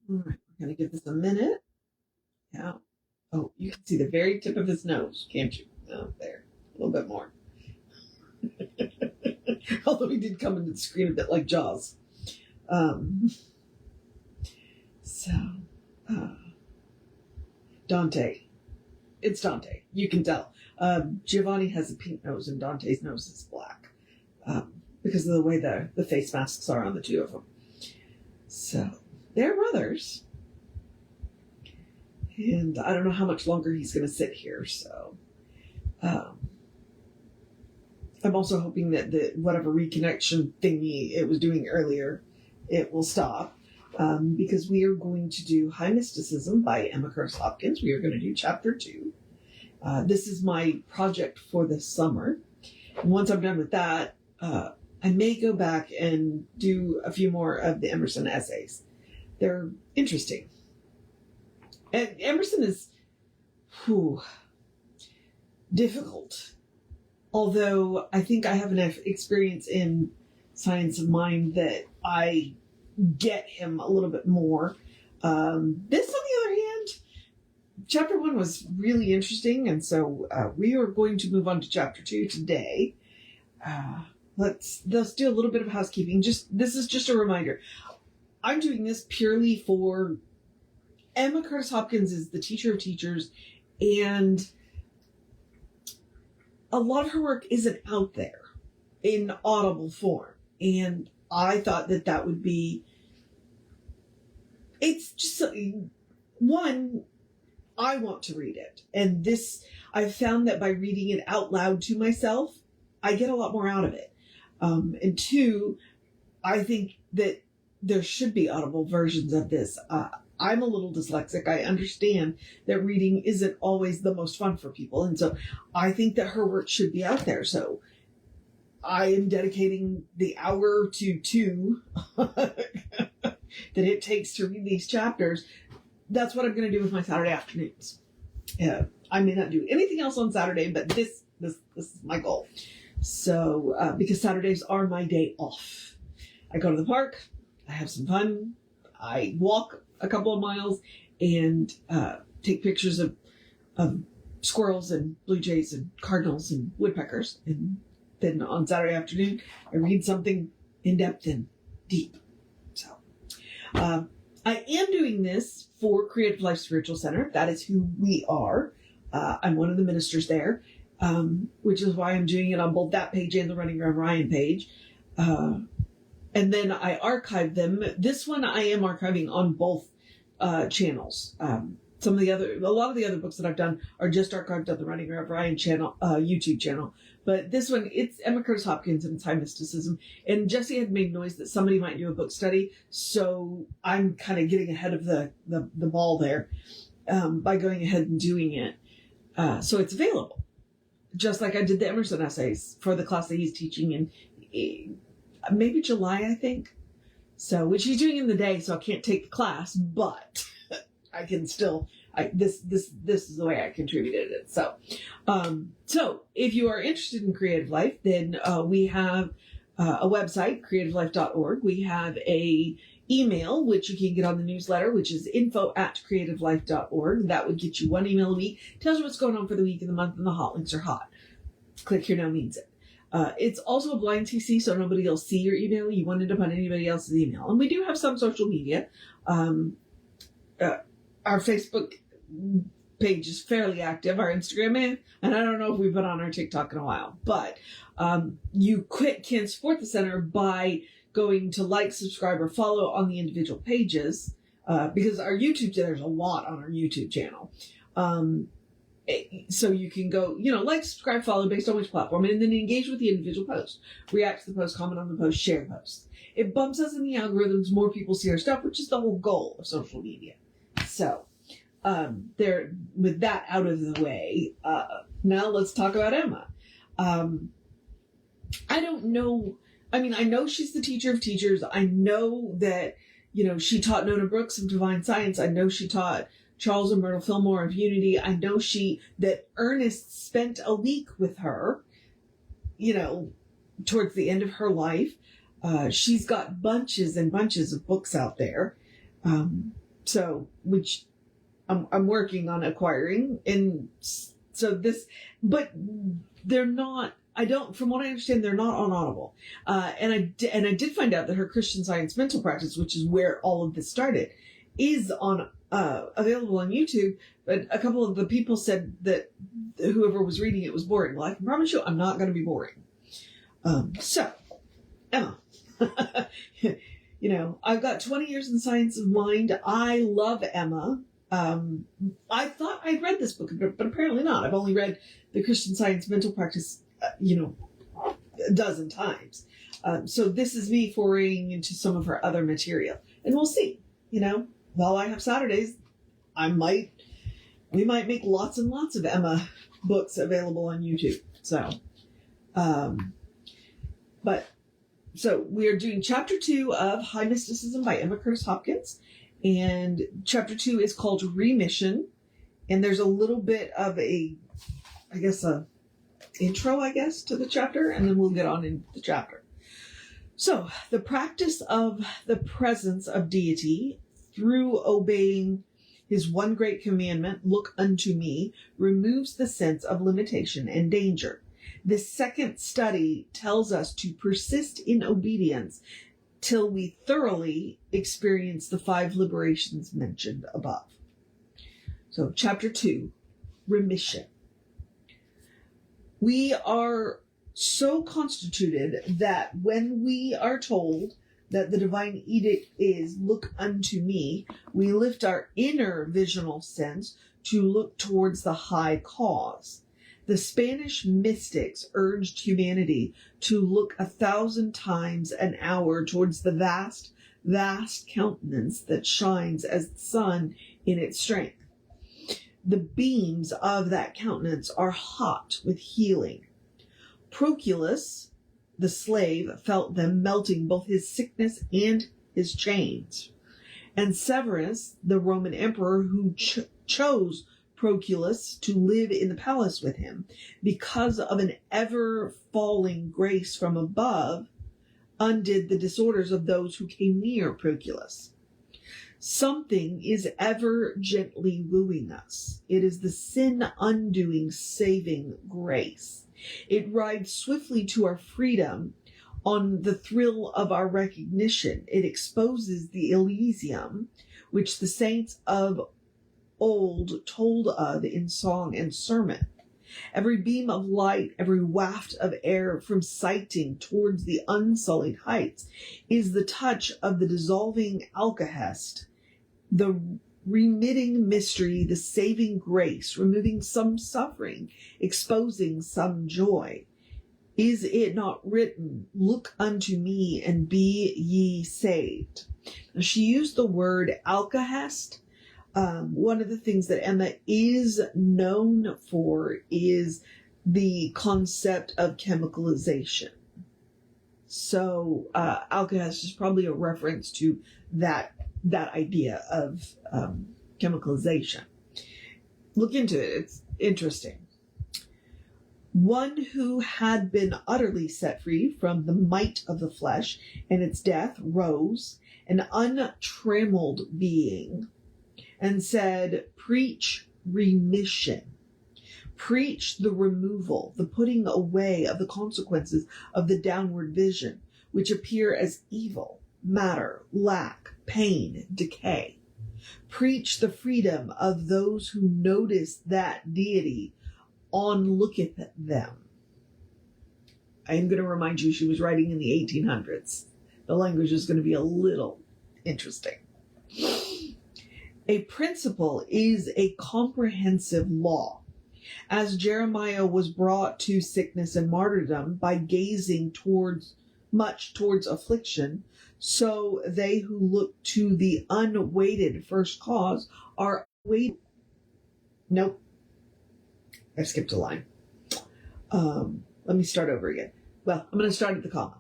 All right, we're going to give this a minute. Yeah. Oh, you can see the very tip of his nose, can't you? Oh, there. A little bit more. Although he did come into the screen a bit like Jaws. Dante. It's Dante. You can tell. Giovanni has a pink nose and Dante's nose is black. Because of the way the face masks are on the two of them. So, they're brothers. And I don't know how much longer he's going to sit here, so... I'm also hoping that the whatever reconnection thingy it was doing earlier, it will stop. Because we are going to do High Mysticism by EMMA CURTIS HOPKINS. We are going to do Chapter 2. This is my project for this summer. And once I'm done with that, I may go back and do a few more of the Emerson essays. They're interesting. And Emerson is difficult. Although I think I have enough experience in science of mind that I get him a little bit more. This, on the other hand, Chapter 1 was really interesting, and so we are going to move on to Chapter 2 today. Let's do a little bit of housekeeping. This is just a reminder. I'm doing this purely for EMMA CURTIS HOPKINS is the teacher of teachers, and a lot of her work isn't out there in audible form. And I thought that would be... It's just... One, I want to read it. And this, I've found that by reading it out loud to myself, I get a lot more out of it. And two, I think that there should be audible versions of this. I'm a little dyslexic. I understand that reading isn't always the most fun for people. And so I think that her work should be out there. So I am dedicating the hour to two that it takes to read these chapters. That's what I'm going to do with my Saturday afternoons. I may not do anything else on Saturday, but this is my goal. So, because Saturdays are my day off. I go to the park, I have some fun, I walk a couple of miles and take pictures of squirrels and blue jays and cardinals and woodpeckers. And then on Saturday afternoon, I read something in-depth and deep. So I am doing this for Creative Life Spiritual Center. That is who we are. I'm one of the ministers there, which is why I'm doing it on both that page and the Running Rev Ryan page. And then I archive them. This one I am archiving on both channels. A lot of the other books that I've done are just archived on the Running Rev Ryan channel, YouTube channel. But this one, it's EMMA CURTIS HOPKINS and it's High Mysticism. And Jesse had made noise that somebody might do a book study, so I'm kind of getting ahead of the ball there by going ahead and doing it. So it's available, just like I did the Emerson essays for the class that he's teaching in maybe July, I think. So, which he's doing in the day, so I can't take the class, but I can still, this is the way I contributed it. So, so if you are interested in creative life, then we have a website, creativelife.org. We have a email, which you can get on the newsletter, which is info@creativelife.org. That would get you one email a week. Tells you what's going on for the week and the month, and the hot links are hot. Click here now means it. It's also a blind CC, so nobody will see your email. You won't end up on anybody else's email. And we do have some social media. Our Facebook page is fairly active. Our Instagram, and I don't know if we've been on our TikTok in a while. But you can support the center by going to like, subscribe, or follow on the individual pages. Because our YouTube, there's a lot on our YouTube channel. So you can go, like, subscribe, follow based on which platform, and then engage with the individual post. React to the post, comment on the post, share posts. It bumps us in the algorithms. More people see our stuff, which is the whole goal of social media. So, with that out of the way, now let's talk about Emma. I don't know. I mean, I know she's the teacher of teachers. I know that, she taught Nona Brooks of Divine Science. I know she taught Charles and Myrtle Fillmore of Unity. I know that Ernest spent a week with her, towards the end of her life. She's got bunches and bunches of books out there. So, which I'm working on acquiring. And so but they're not, from what I understand, they're not on Audible. And I did find out that her Christian Science mental practice, which is where all of this started, is available on YouTube. But a couple of the people said that whoever was reading it was boring. Well, I can promise you I'm not going to be boring. So, Emma, I've got 20 years in science of mind. I love Emma. I thought I'd read this book, but apparently not. I've only read the Christian Science mental practice, a dozen times. So this is me foraying into some of her other material, and we'll see. While I have Saturdays, we might make lots and lots of Emma books available on YouTube. So, so we are doing chapter 2 of High Mysticism by Emma Curtis Hopkins. And chapter 2 is called Remission. And there's a little bit of a intro, to the chapter, and then we'll get on into the chapter. So, the practice of the presence of deity through obeying his one great commandment, look unto me, removes the sense of limitation and danger. This second study tells us to persist in obedience till we thoroughly experience the 5 liberations mentioned above. So, chapter 2, Remission. We are so constituted that when we are told that the divine edict is, look unto me, we lift our inner visional sense to look towards the high cause. The Spanish mystics urged humanity to look 1,000 times an hour towards the vast, vast countenance that shines as the sun in its strength. The beams of that countenance are hot with healing. Proculus, the slave, felt them melting both his sickness and his chains. And Severus, the Roman emperor who chose Proculus to live in the palace with him, because of an ever-falling grace from above, undid the disorders of those who came near Proculus. Something is ever gently wooing us. It is the sin-undoing, saving grace. It rides swiftly to our freedom on the thrill of our recognition. It exposes the Elysium, which the saints of old told of in song and sermon. Every beam of light, every waft of air from sighting towards the unsullied heights is the touch of the dissolving alkahest, the remitting mystery, the saving grace, removing some suffering, exposing some joy. Is it not written, look unto me and be ye saved? Now, she used the word alkahest. One of the things that Emma is known for is the concept of chemicalization. So alkahest is probably a reference to that idea of chemicalization. Look into it. It's interesting. One who had been utterly set free from the might of the flesh and its death rose, an untrammeled being, and said, preach remission. Preach the removal, the putting away of the consequences of the downward vision, which appear as evil, matter, lack, pain, decay. Preach the freedom of those who notice that deity on looketh at them. I am going to remind you she was writing in the 1800s. The language is going to be a little interesting. A principle is a comprehensive law. As Jeremiah was brought to sickness and martyrdom by gazing much towards affliction, so they who look to the unweighted first cause are weighted. Nope. I skipped a line. Let me start over again. Well, I'm going to start at the comma.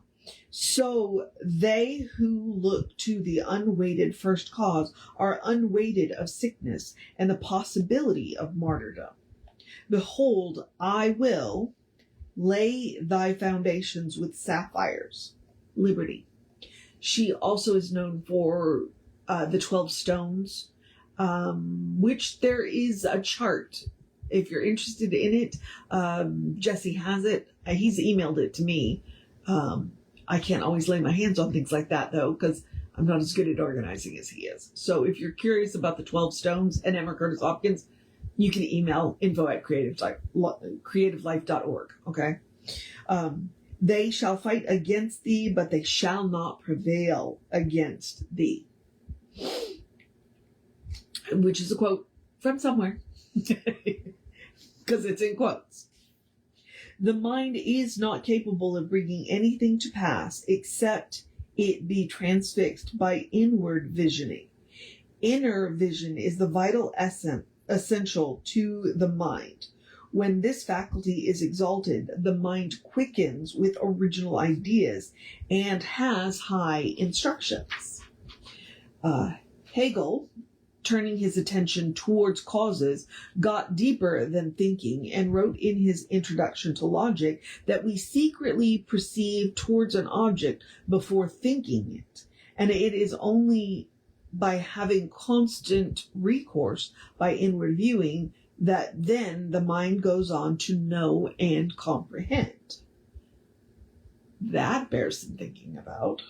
So they who look to the unweighted first cause are unweighted of sickness and the possibility of martyrdom. Behold, I will lay thy foundations with sapphires. Liberty. She also is known for the 12 stones, which there is a chart. If you're interested in it, Jesse has it. He's emailed it to me. I can't always lay my hands on things like that, though, because I'm not as good at organizing as he is. So if you're curious about the 12 stones and EMMA CURTIS HOPKINS, you can email info@creativelife.org, okay? They shall fight against thee, but they shall not prevail against thee. Which is a quote from somewhere. Because it's in quotes. The mind is not capable of bringing anything to pass except it be transfixed by inward visioning. Inner vision is the vital essential to the mind. When this faculty is exalted, the mind quickens with original ideas and has high instructions. Hegel, turning his attention towards causes, got deeper than thinking and wrote in his Introduction to Logic that we secretly perceive towards an object before thinking it, and it is only by having constant recourse by inward viewing that then the mind goes on to know and comprehend. That bears some thinking about.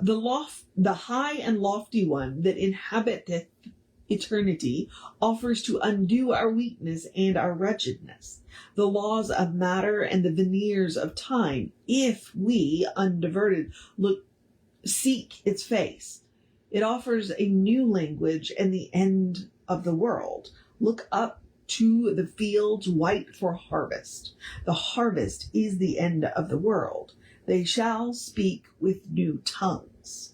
The high and lofty one that inhabiteth eternity offers to undo our weakness and our wretchedness, the laws of matter and the veneers of time, if we, undiverted, seek its face. It offers a new language and the end of the world. Look up to the fields white for harvest. The harvest is the end of the world. They shall speak with new tongues.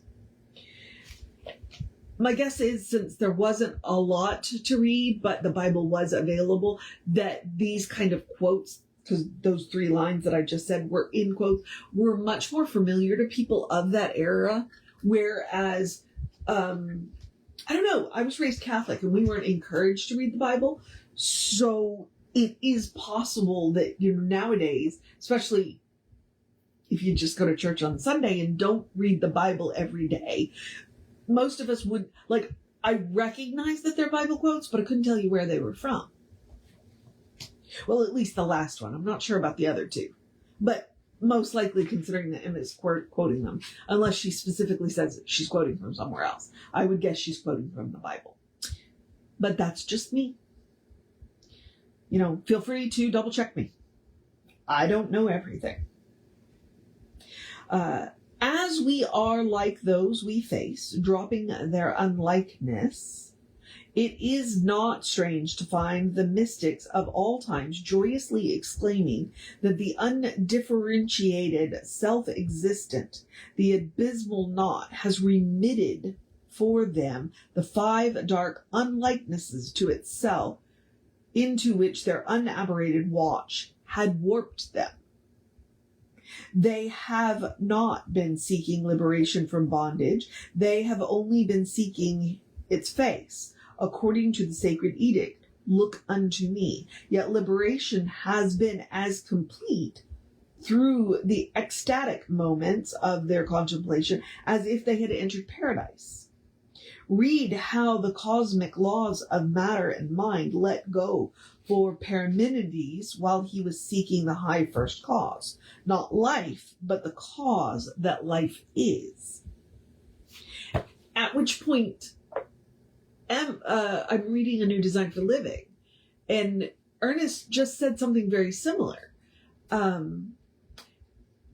My guess is, since there wasn't a lot to read, but the Bible was available, that these kind of quotes, because those 3 lines that I just said were in quotes, were much more familiar to people of that era. Whereas, I don't know, I was raised Catholic and we weren't encouraged to read the Bible. So it is possible that, nowadays, especially if you just go to church on Sunday and don't read the Bible every day, most of us would, I recognize that they're Bible quotes, but I couldn't tell you where they were from. Well, at least the last one. I'm not sure about the other 2. But most likely, considering that Emma is quoting them, unless she specifically says that she's quoting from somewhere else, I would guess she's quoting from the Bible. But that's just me. Feel free to double check me. I don't know everything. As we are like those we face, dropping their unlikeness, it is not strange to find the mystics of all times joyously exclaiming that the undifferentiated self-existent, the abysmal naught, has remitted for them the 5 dark unlikenesses to itself into which their unaberrated watch had warped them. They have not been seeking liberation from bondage. They have only been seeking its face. According to the sacred edict, look unto me. Yet liberation has been as complete through the ecstatic moments of their contemplation as if they had entered paradise. Read how the cosmic laws of matter and mind let go for Parmenides while he was seeking the high first cause. Not life, but the cause that life is. At which point, I'm reading A New Design for Living, and Ernest just said something very similar.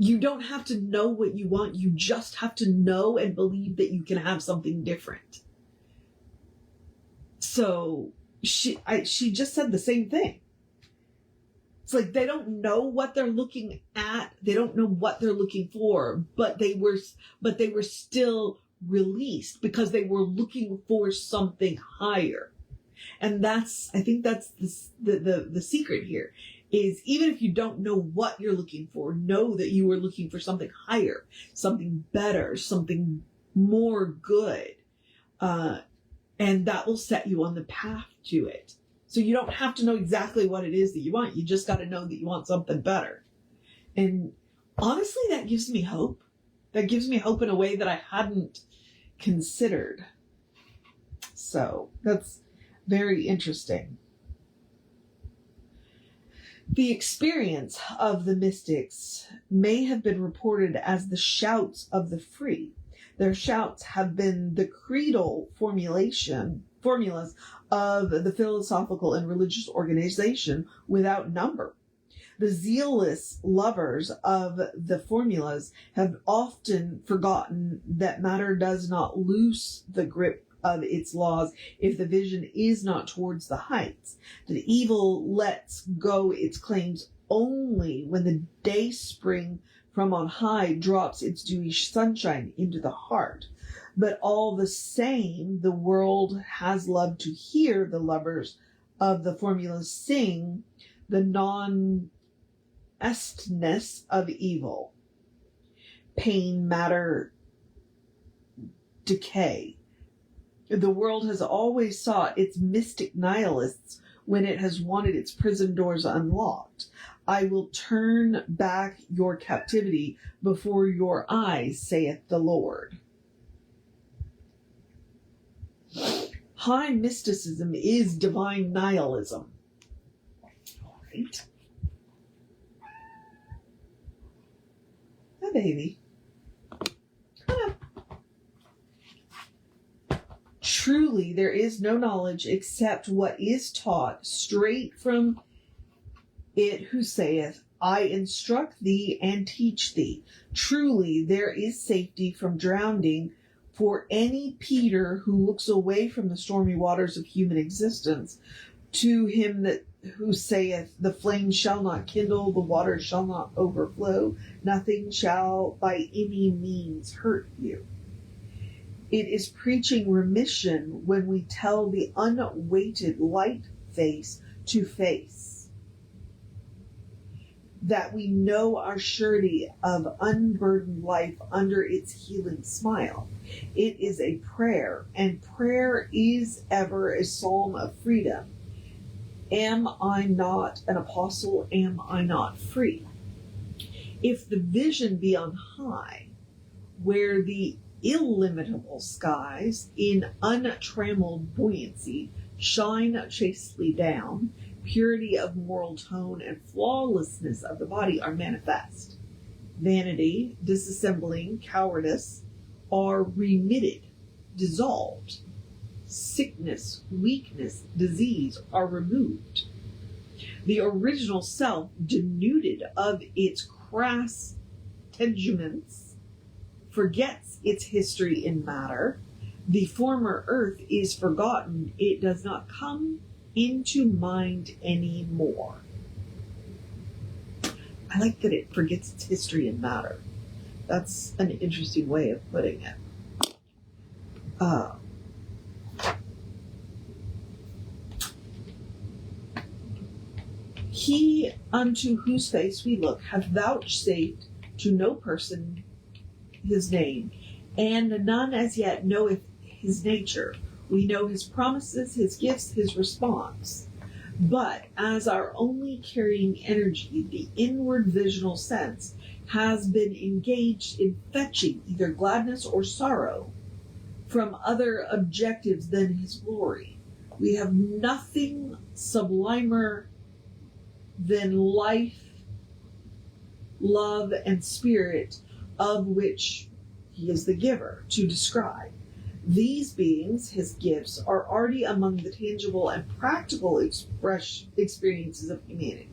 You don't have to know what you want. You just have to know and believe that you can have something different. So she just said the same thing. It's like they don't know what they're looking at. They don't know what they're looking for, but they were still released because they were looking for something higher. And I think that's the secret here. Is even if you don't know what you're looking for, know that you are looking for something higher, something better, something more good. And that will set you on the path to it. So you don't have to know exactly what it is that you want. You just got to know that you want something better. And honestly, that gives me hope. That gives me hope in a way that I hadn't considered. So that's very interesting. The experience of the mystics may have been reported as the shouts of the free. Their shouts have been the creedal formulas of the philosophical and religious organization without number. The zealous lovers of the formulas have often forgotten that matter does not loose the grip of its laws if the vision is not towards the heights, that evil lets go its claims only when the day spring from on high drops its dewy sunshine into the heart. But all the same, the world has loved to hear the lovers of the formulas sing the non-estness of evil, pain, matter, decay. The world has always sought its mystic nihilists when it has wanted its prison doors unlocked. I will turn back your captivity before your eyes, saith the Lord. High mysticism is divine nihilism. All right. Hi, baby. Come on. Truly, there is no knowledge except what is taught straight from it who saith, I instruct thee and teach thee. Truly, there is safety from drowning for any Peter who looks away from the stormy waters of human existence to him who saith, the flame shall not kindle, the water shall not overflow, nothing shall by any means hurt you. It is preaching remission when we tell the unweighted light face to face that we know our surety of unburdened life under its healing smile. It is a prayer, and prayer is ever a psalm of freedom. Am I not an apostle? Am I not free? If the vision be on high, where the illimitable skies in untrammeled buoyancy shine chastely down, purity of moral tone and flawlessness of the body are manifest. Vanity, disassembling, cowardice are remitted, dissolved. Sickness, weakness, disease are removed. The original self, denuded of its crass teguments, forgets its history in matter. The former earth is forgotten. It does not come into mind anymore. I like that it forgets its history in matter. That's an interesting way of putting it. He unto whose face we look hath vouchsafed to no person his name, and none as yet knoweth his nature. We know his promises, his gifts, his response. But as our only carrying energy, the inward visional sense has been engaged in fetching either gladness or sorrow from other objectives than his glory. We have nothing sublimer than life, love, and spirit, of which he is the giver, to describe. These beings, his gifts, are already among the tangible and practical experiences of humanity.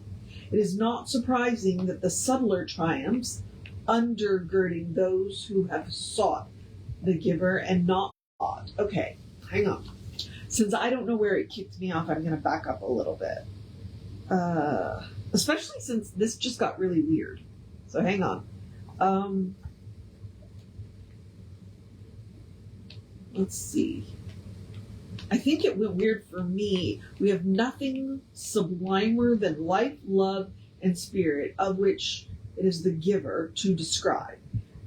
It is not surprising that the subtler triumphs undergirding those who have sought the giver and not God. Okay, hang on. Since I don't know where it kicked me off, I'm going to back up a little bit. Especially since this just got really weird. So hang on. Let's see. I think it went weird for me. We have nothing sublimer than life, love, and spirit, of which it is the giver, to describe.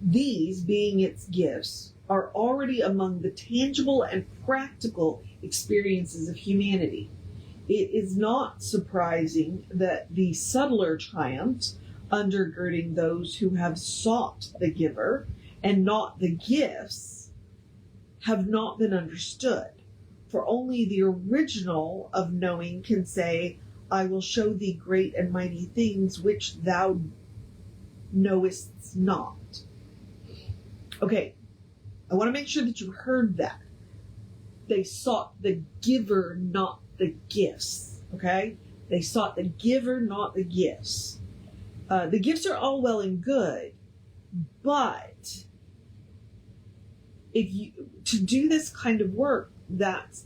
These, being its gifts, are already among the tangible and practical experiences of humanity. It is not surprising that the subtler triumphs undergirding those who have sought the giver and not the gifts have not been understood. For only the original of knowing can say, I will show thee great and mighty things which thou knowest not. Okay, I want to make sure that you heard that. They sought the giver, not the gifts. Okay? They sought the giver, not the gifts. The gifts are all well and good, but to do this kind of work, that's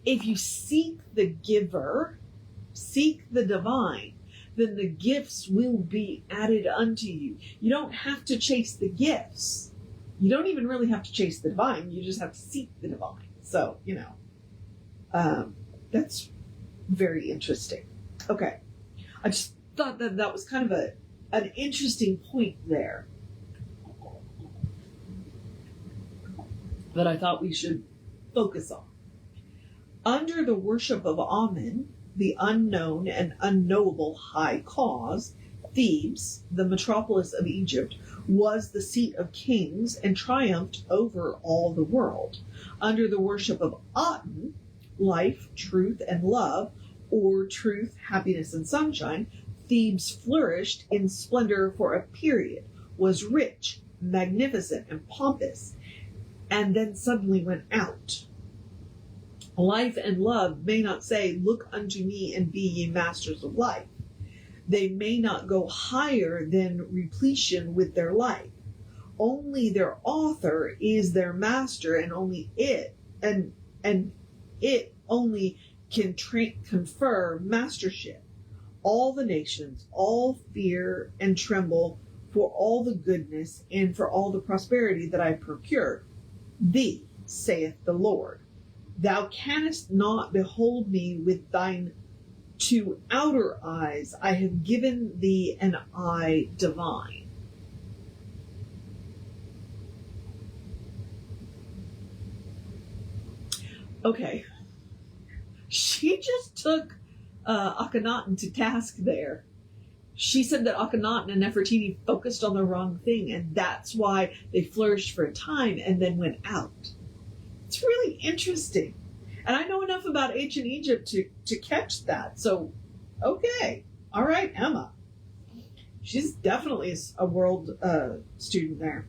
if you seek the giver, seek the divine, then the gifts will be added unto you. You don't have to chase the gifts. You don't even really have to chase the divine. You just have to seek the divine. So, that's very interesting. Okay. I just thought that was kind of an interesting point there that I thought we should focus on. Under the worship of Amen, the unknown and unknowable high cause, Thebes, the metropolis of Egypt, was the seat of kings and triumphed over all the world. Under the worship of Aten, life, truth, and love, or truth, happiness, and sunshine, Thebes flourished in splendor for a period, was rich, magnificent, and pompous, and then suddenly went out. Life and love may not say, look unto me and be ye masters of life. They may not go higher than repletion with their life. Only their author is their master, and only it only can confer mastership. All the nations, all fear and tremble for all the goodness and for all the prosperity that I procure thee, saith the Lord. Thou canst not behold me with thine two outer eyes. I have given thee an eye divine. Okay. She just took Akhenaten to task there. She said that Akhenaten and Nefertiti focused on the wrong thing, and that's why they flourished for a time and then went out. It's really interesting. And I know enough about ancient Egypt to catch that. So, okay. All right, Emma. She's definitely a world student there.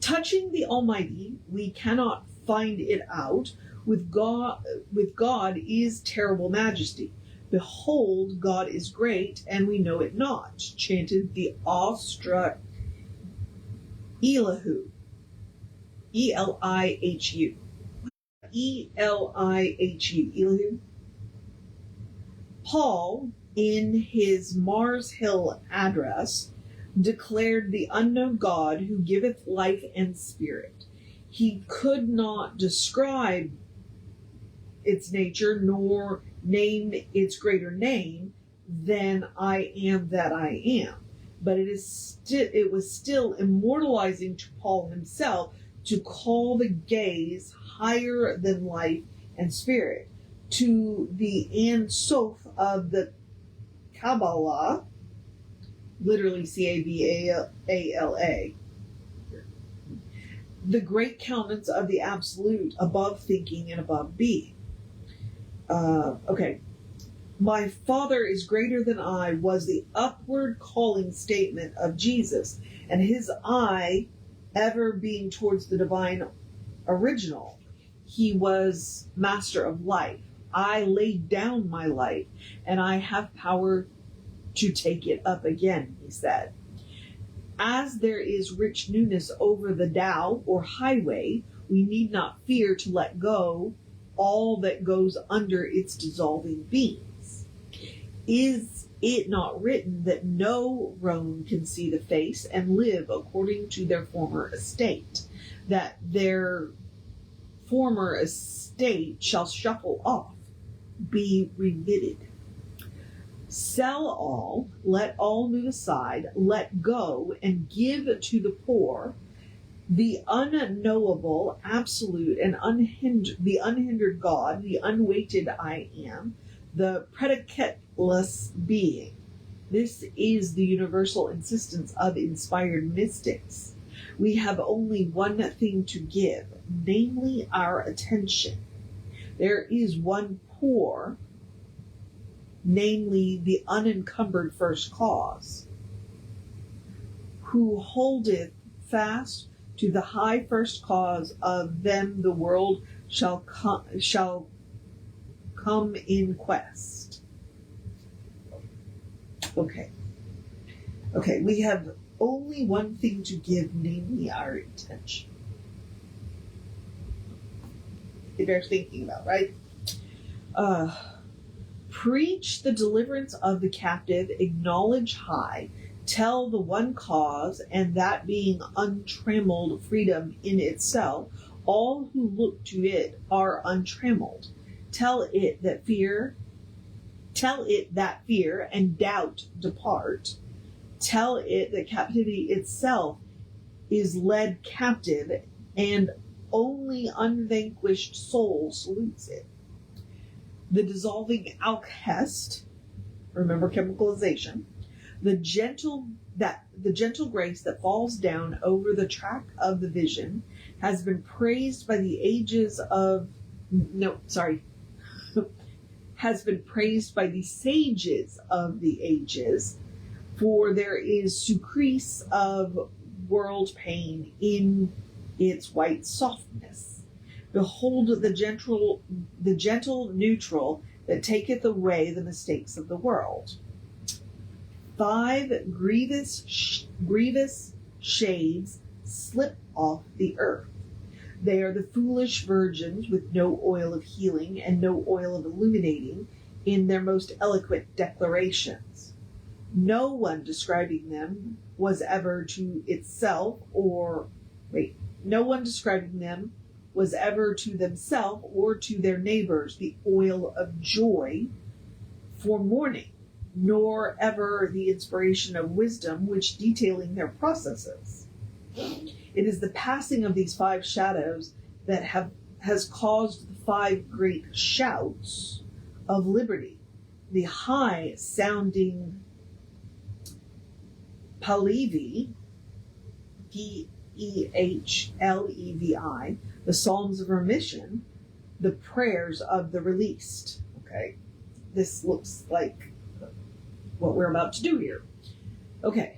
Touching the Almighty, we cannot find it out. With God is terrible majesty. Behold, God is great, and we know it not, chanted the awestruck Elihu. Elihu. Elihu. Elihu. Paul, in his Mars Hill address, declared the unknown God who giveth life and spirit. He could not describe its nature nor name its greater name than I am that I am. But it was still immortalizing to Paul himself to call the gaze higher than life and spirit, to the Ein Sof of the Kabbalah, literally Cabala, the great countenance of the absolute, above thinking and above being. Okay. My Father is greater than I was the upward calling statement of Jesus, and his eye ever being towards the divine original. He was master of life. I laid down my life, and I have power to take it up again, he said. As there is rich newness over the Tao or highway, we need not fear to let go all that goes under its dissolving beams. Is it not written that no roan can see the face and live according to their former estate, that their former estate shall shuffle off, be remitted? Sell all, let all move aside, let go, and give to the poor the unknowable, absolute, and the unhindered God, the unweighted I am, the predicateless being. This is the universal insistence of inspired mystics. We have only one thing to give, namely our attention. There is one poor, namely the unencumbered first cause, who holdeth fast to the high first cause of them the world shall come in quest. Okay, we have only one thing to give, namely our attention. It bears thinking about, right? Preach the deliverance of the captive, acknowledge high, tell the one cause, and that being untrammeled freedom in itself, all who look to it are untrammeled. Tell it that fear and doubt depart. Tell it that captivity itself is led captive, and only unvanquished soul salutes it. The dissolving alkest, remember chemicalization, the gentle grace that falls down over the track of the vision has been praised by the sages of the ages, for there is sucrese of world pain in its white softness. Behold the gentle neutral that taketh away the mistakes of the world. 5 grievous shades slip off the earth. They are the foolish virgins with no oil of healing and no oil of illuminating in their most eloquent declarations. No one describing them was ever to themselves or to their neighbors the oil of joy for mourning, nor ever the inspiration of wisdom which detailing their processes. It is the passing of these 5 shadows that has caused the 5 great shouts of liberty, the high sounding Pahlevi, P-E-H-L-E-V-I, the Psalms of Remission, the prayers of the released. Okay, this looks like what we're about to do here. Okay.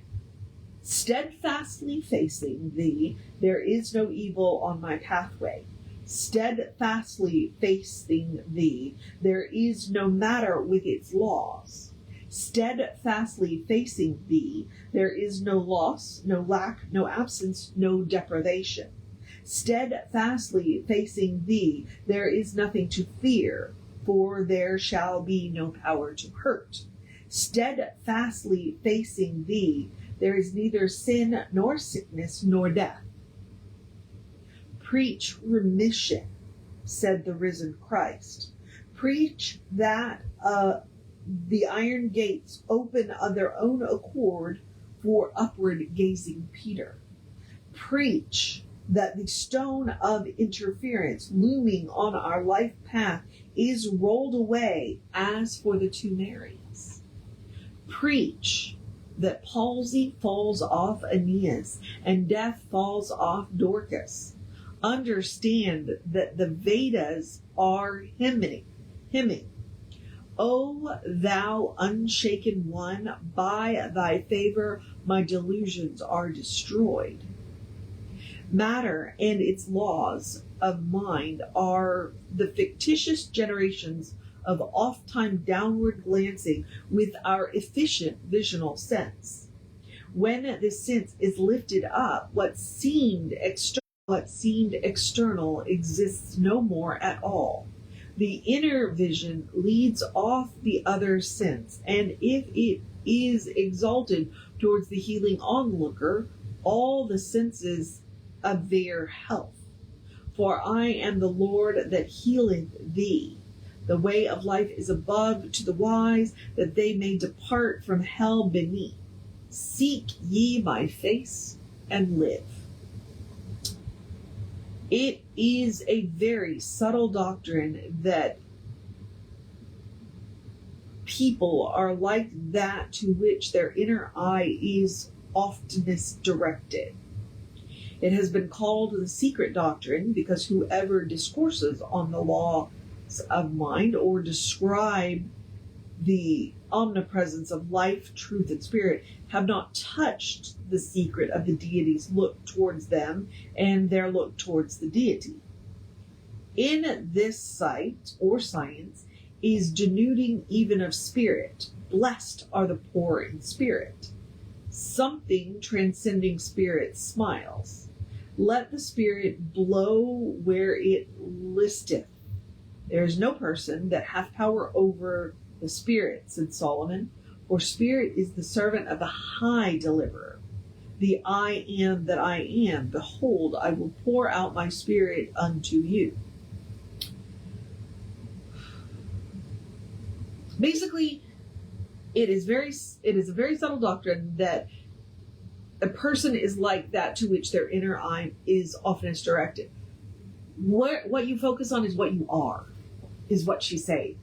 Steadfastly facing thee, there is no evil on my pathway. Steadfastly facing thee, there is no matter with its laws. Steadfastly facing thee, there is no loss, no lack, no absence, no deprivation. Steadfastly facing thee, there is nothing to fear, for there shall be no power to hurt. Steadfastly facing thee, there is neither sin nor sickness nor death. Preach remission, said the risen Christ. Preach that the iron gates open of their own accord for upward gazing Peter. Preach that the stone of interference looming on our life path is rolled away as for the 2 Marys. Preach that palsy falls off Aeneas and death falls off Dorcas. Understand that the Vedas are hymning. O thou unshaken one, by thy favor my delusions are destroyed. Matter and its laws of mind are the fictitious generations of oft-time downward glancing with our efficient visional sense. When this sense is lifted up, what seemed external exists no more at all. The inner vision leads off the other sense, and if it is exalted towards the healing onlooker, all the senses of their health. For I am the Lord that healeth thee. The way of life is above to the wise, that they may depart from hell beneath. Seek ye my face and live. It is a very subtle doctrine that people are like that to which their inner eye is oftenest directed. It has been called the secret doctrine because whoever discourses on the law of mind or describe the omnipresence of life, truth, and spirit have not touched the secret of the deity's look towards them and their look towards the deity. In this sight or science is denuding even of spirit. Blessed are the poor in spirit. Something transcending spirit smiles. Let the spirit blow where it listeth. There is no person that hath power over the spirit, said Solomon, for spirit is the servant of the high deliverer. The I am that I am. Behold, I will pour out my spirit unto you. Basically, it is a very subtle doctrine that a person is like that to which their inner eye is oftenest directed. What you focus on is what you are, is what she's saying.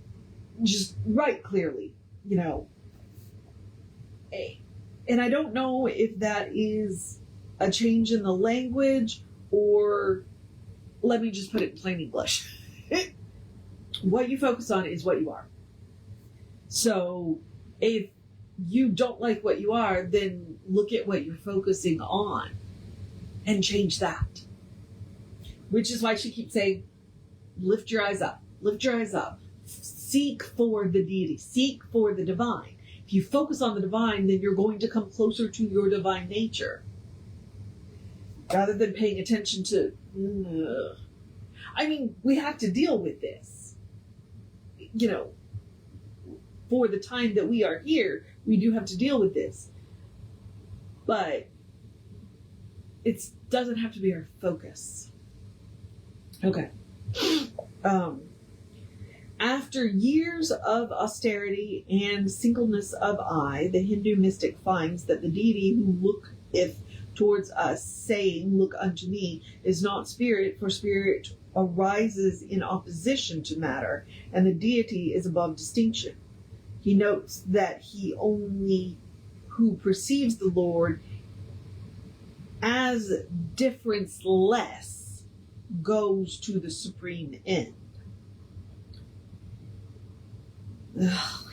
Just right clearly, you know. And I don't know if that is a change in the language or, let me just put it in plain English. What you focus on is what you are. So if you don't like what you are, then look at what you're focusing on and change that. Which is why she keeps saying, lift your eyes up, lift your eyes up. Seek for the deity, seek for the divine. If you focus on the divine, then you're going to come closer to your divine nature. Rather than paying attention to, I mean, we have to deal with this. You know, for the time that we are here, we do have to deal with this. But it doesn't have to be our focus. Okay. After years of austerity and singleness of eye, the Hindu mystic finds that the deity who looketh towards us, saying, look unto me, is not spirit, for spirit arises in opposition to matter, and the deity is above distinction. He notes that he only who perceives the Lord as difference-less goes to the supreme end.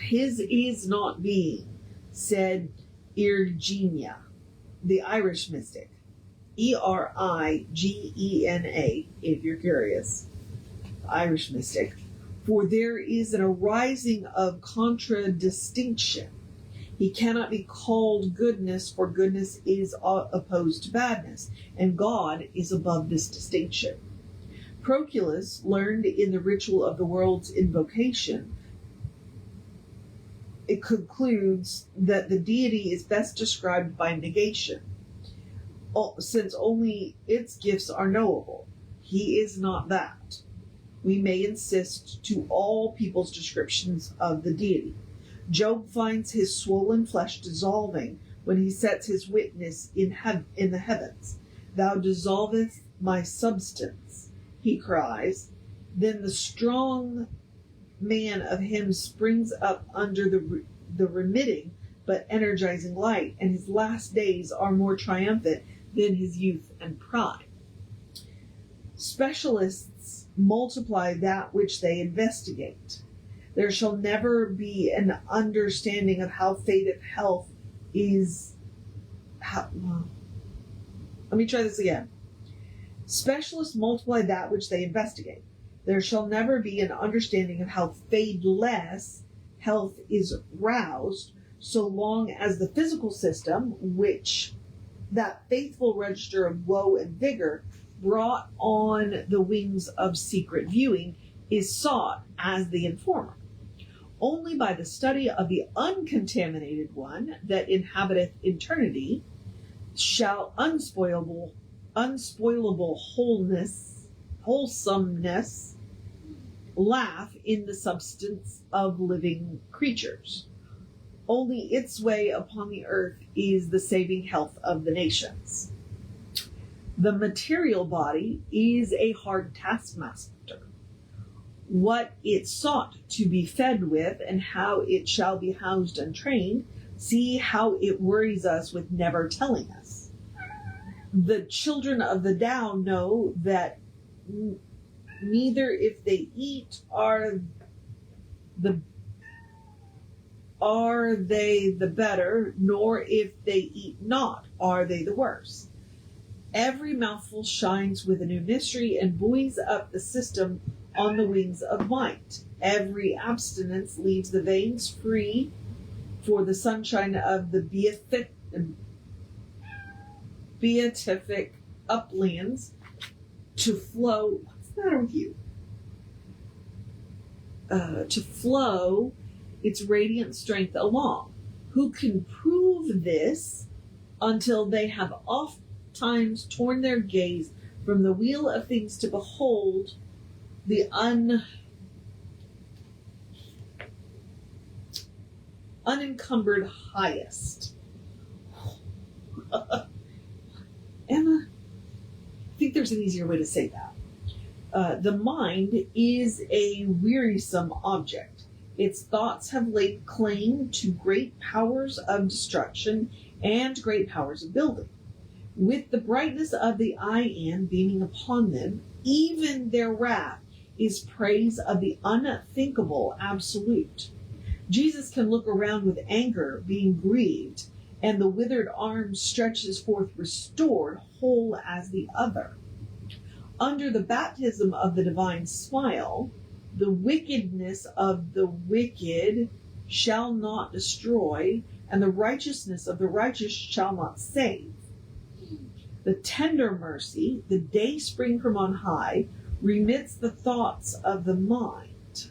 His is not being, said Irgenia, the Irish mystic. Erigena, if you're curious. Irish mystic. For there is an arising of contradistinction. He cannot be called goodness, for goodness is opposed to badness, and God is above this distinction. Proclus learned in the ritual of the world's invocation. It concludes that the deity is best described by negation, since only its gifts are knowable. He is not that. We may insist to all people's descriptions of the deity. Job finds his swollen flesh dissolving when he sets his witness in the heavens. Thou dissolvest my substance, he cries. Then the strong man of him springs up under the remitting but energizing light, and his last days are more triumphant than his youth and pride. Specialists multiply that which they investigate. There shall never be an understanding of how fate of health is. Let me try this again. Specialists multiply that which they investigate. There shall never be an understanding of how fadeless health is roused, so long as the physical system, which that faithful register of woe and vigor brought on the wings of secret viewing, is sought as the informer. Only by the study of the uncontaminated one that inhabiteth eternity shall unspoilable wholesomeness laugh in the substance of living creatures. Only its way upon the earth is the saving health of the nations. The material body is a hard taskmaster. What it sought to be fed with and how it shall be housed and trained, see how it worries us with never telling us. The children of the Tao know that neither if they eat are they the better, nor if they eat not are they the worse. Every mouthful shines with a new mystery and buoys up the system on the wings of might. Every abstinence leaves the veins free for the sunshine of the beatific uplands to flow. What's the matter with you? To flow its radiant strength along. Who can prove this until they have oft times torn their gaze from the wheel of things to behold the unencumbered highest. Emma, I think there's an easier way to say that. The mind is a wearisome object. Its thoughts have laid claim to great powers of destruction and great powers of building. With the brightness of the I Am beaming upon them, even their wrath is praise of the unthinkable absolute. Jesus can look around with anger, being grieved, and the withered arm stretches forth restored, whole as the other. Under the baptism of the divine smile, the wickedness of the wicked shall not destroy, and the righteousness of the righteous shall not save. The tender mercy, the day spring from on high, remits the thoughts of the mind.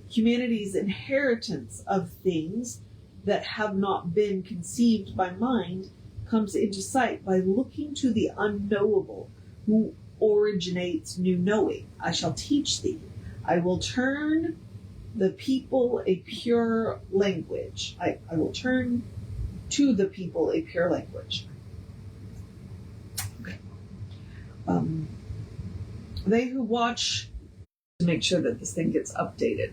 Humanity's inheritance of things that have not been conceived by mind comes into sight by looking to the unknowable, who originates new knowing. I shall teach thee. I will turn the people a pure language. I will turn to the people a pure language. Okay. They who watch to make sure that this thing gets updated.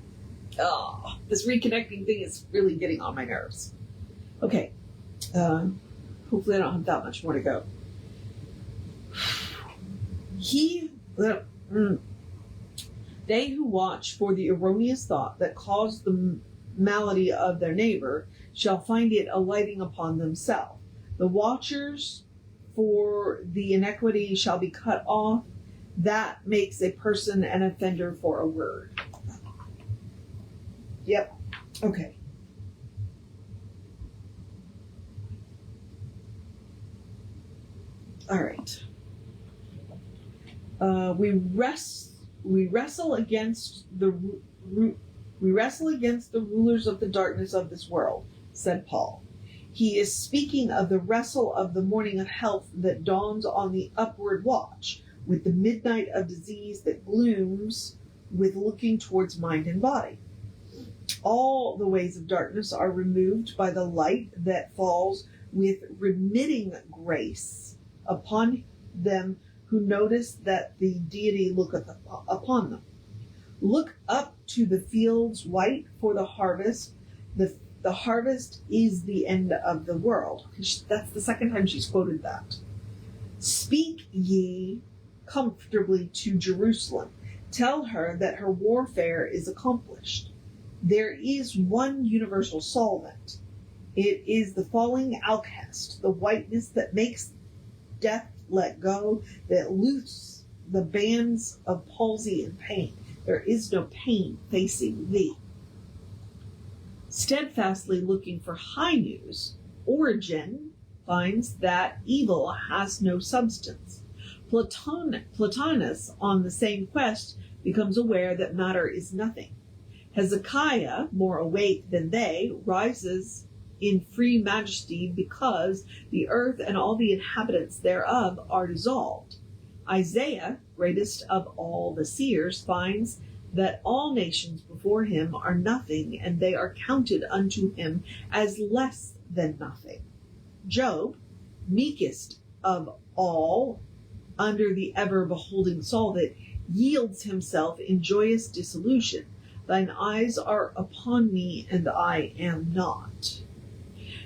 Oh, this reconnecting thing is really getting on my nerves. Okay. Hopefully I don't have that much more to go. They who watch for the erroneous thought that caused the malady of their neighbor shall find it alighting upon themselves. The watchers for the iniquity shall be cut off. That makes a person an offender for a word. Yep. Okay. All right. We wrestle against the rulers of the darkness of this world, said Paul. He is speaking of the wrestle of the morning of health that dawns on the upward watch, with the midnight of disease that glooms with looking towards mind and body. All the ways of darkness are removed by the light that falls with remitting grace upon them who notice that the deity looketh upon them. Look up to the fields white for the harvest. The harvest is the end of the world. That's the second time she's quoted that. Speak ye comfortably to Jerusalem. Tell her that her warfare is accomplished. There is one universal solvent. It is the falling outcast, the whiteness that makes death let go, that loose the bands of palsy and pain. There is no pain facing thee. Steadfastly looking for high news, Origen finds that evil has no substance. Plotinus, on the same quest, becomes aware that matter is nothing. Hezekiah, more awake than they, rises in free majesty because the earth and all the inhabitants thereof are dissolved. Isaiah, greatest of all the seers, finds that all nations before him are nothing, and they are counted unto him as less than nothing. Job, meekest of all, under the ever-beholding Solvent, yields himself in joyous dissolution. Thine eyes are upon me, and I am not.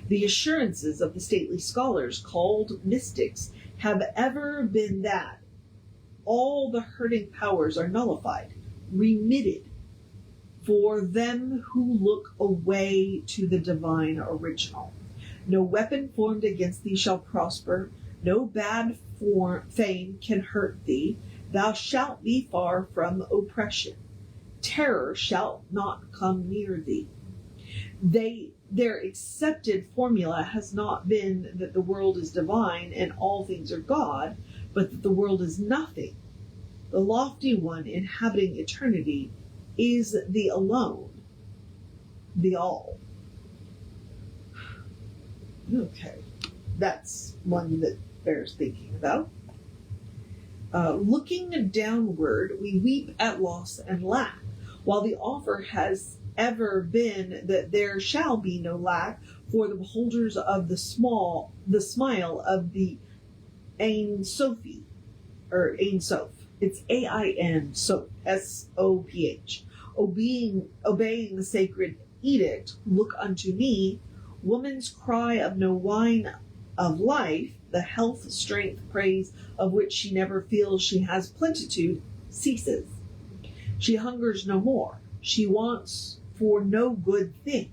The assurances of the stately scholars called mystics have ever been that all the hurting powers are nullified, remitted, for them who look away to the divine original. No weapon formed against thee shall prosper, no bad fame can hurt thee, thou shalt be far from oppression. Terror shall not come near thee. Their accepted formula has not been that the world is divine and all things are God, but that the world is nothing. The lofty one inhabiting eternity is the alone, the all. Okay, that's one that bears thinking about. Looking downward, we weep at loss and lack, while the offer has ever been that there shall be no lack for the beholders of the smile of the Ein Sophie, or Ein Soph. It's A-I-N, Soph, S-O-P-H. Obeying the sacred edict, look unto me, woman's cry of no wine of life, the health, strength, praise of which she never feels she has plenitude, ceases. She hungers no more. She wants for no good thing.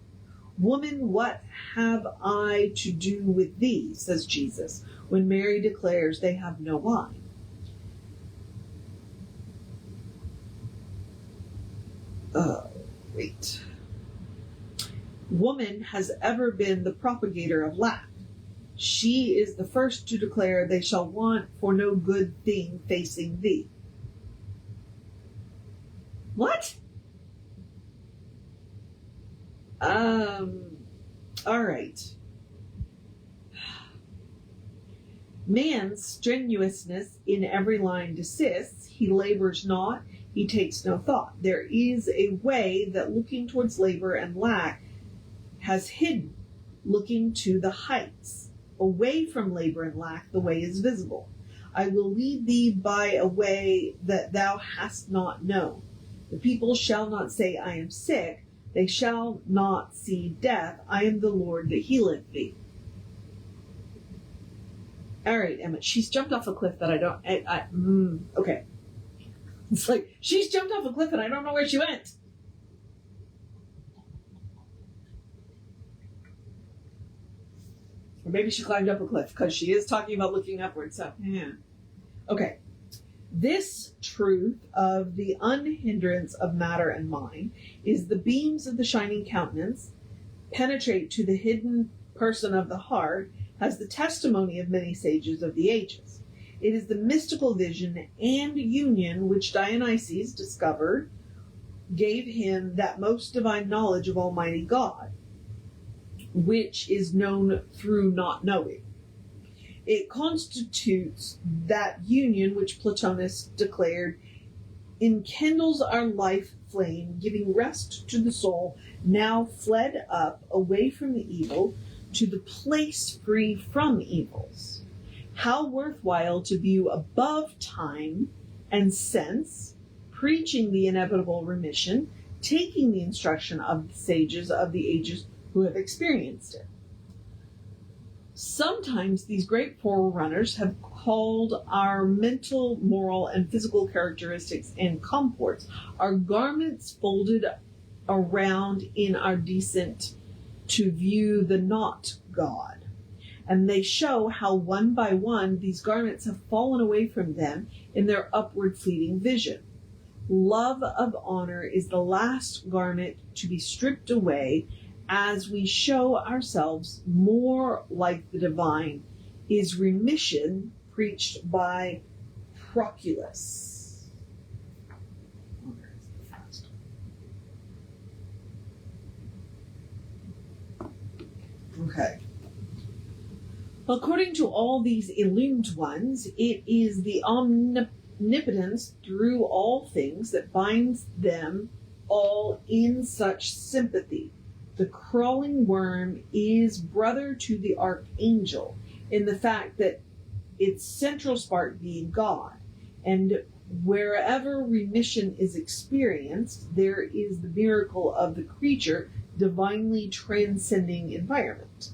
Woman, what have I to do with thee, says Jesus, when Mary declares they have no wine. Wait. Woman has ever been the propagator of lack. She is the first to declare they shall want for no good thing facing thee. What? All right. Man's strenuousness in every line desists. He labors not. He takes no thought. There is a way that looking towards labor and lack has hidden, looking to the heights. Away from labor and lack, the way is visible. I will lead thee by a way that thou hast not known. The people shall not say, I am sick. They shall not see death. I am the Lord that healeth thee. All right, Emma. She's jumped off a cliff that I don't... okay. It's like, she's jumped off a cliff and I don't know where she went. Or maybe she climbed up a cliff, because she is talking about looking upward. So, yeah. Okay. This truth of the unhindrance of matter and mind is the beams of the shining countenance penetrate to the hidden person of the heart, as the testimony of many sages of the ages. It is the mystical vision and union which Dionysius discovered, gave him that most divine knowledge of Almighty God, which is known through not knowing. It constitutes that union which Plotinus declared enkindles our life flame, giving rest to the soul now fled up away from the evil to the place free from evils. How worthwhile to view above time and sense, preaching the inevitable remission, taking the instruction of the sages of the ages who have experienced it. Sometimes these great forerunners have called our mental, moral, and physical characteristics and comports, our garments folded around in our descent to view the not God. And they show how one by one these garments have fallen away from them in their upward fleeting vision. Love of honor is the last garment to be stripped away as we show ourselves more like the divine, is remission preached by Proculus. Okay. According to all these illumined ones, it is the omnipotence through all things that binds them all in such sympathy. The crawling worm is brother to the archangel in the fact that its central spark being God, and wherever remission is experienced, there is the miracle of the creature divinely transcending environment.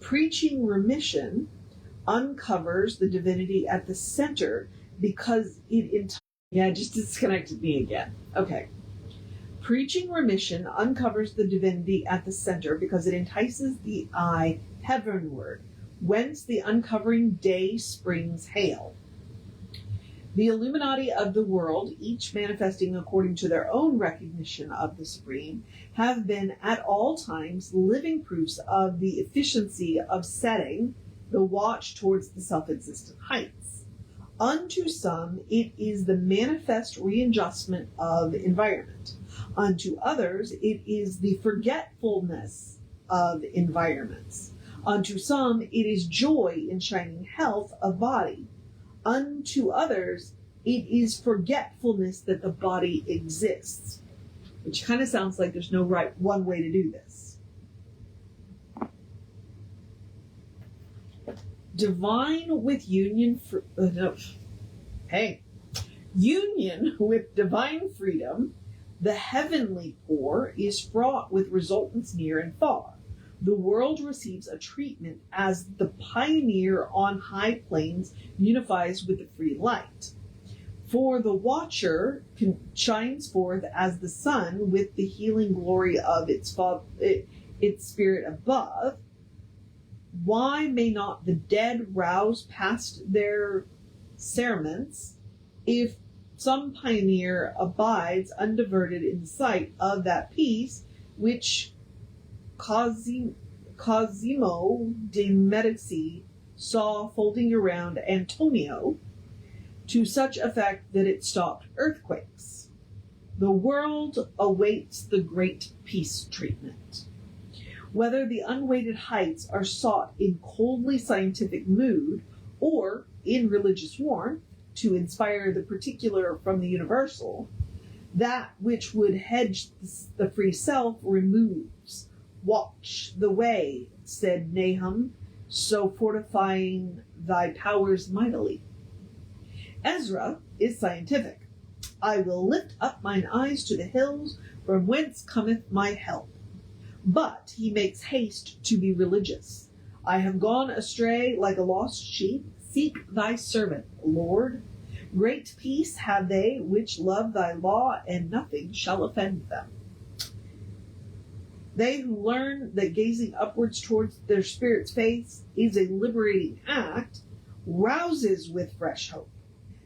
Preaching remission uncovers the divinity at the center because it just disconnected me again. Okay. Preaching remission uncovers the divinity at the center because it entices the eye heavenward, whence the uncovering day springs hail. The Illuminati of the world, each manifesting according to their own recognition of the Supreme, have been at all times living proofs of the efficiency of setting the watch towards the self-existent heights. Unto some, it is the manifest readjustment of environment. Unto others, it is the forgetfulness of environments. Unto some, it is joy in shining health of body. Unto others, it is forgetfulness that the body exists. Which kind of sounds like there's no one way to do this. Union with divine freedom, the heavenly core is fraught with resultants near and far. The world receives a treatment as the pioneer on high plains unifies with the free light. For the watcher shines forth as the sun with the healing glory of its spirit above. Why may not the dead rouse past their cerements if some pioneer abides undiverted in sight of that peace which Cosimo de Medici saw folding around Antonio to such effect that it stopped earthquakes? The world awaits the great peace treatment. Whether the unweighted heights are sought in coldly scientific mood or in religious warmth to inspire the particular from the universal, that which would hedge the free self removes. Watch the way, said Nahum, so fortifying thy powers mightily. Ezra is scientific. I will lift up mine eyes to the hills, from whence cometh my help. But he makes haste to be religious. I have gone astray like a lost sheep. Seek thy servant, Lord. Great peace have they which love thy law, and nothing shall offend them. They who learn that gazing upwards towards their spirit's face is a liberating act, rouses with fresh hope.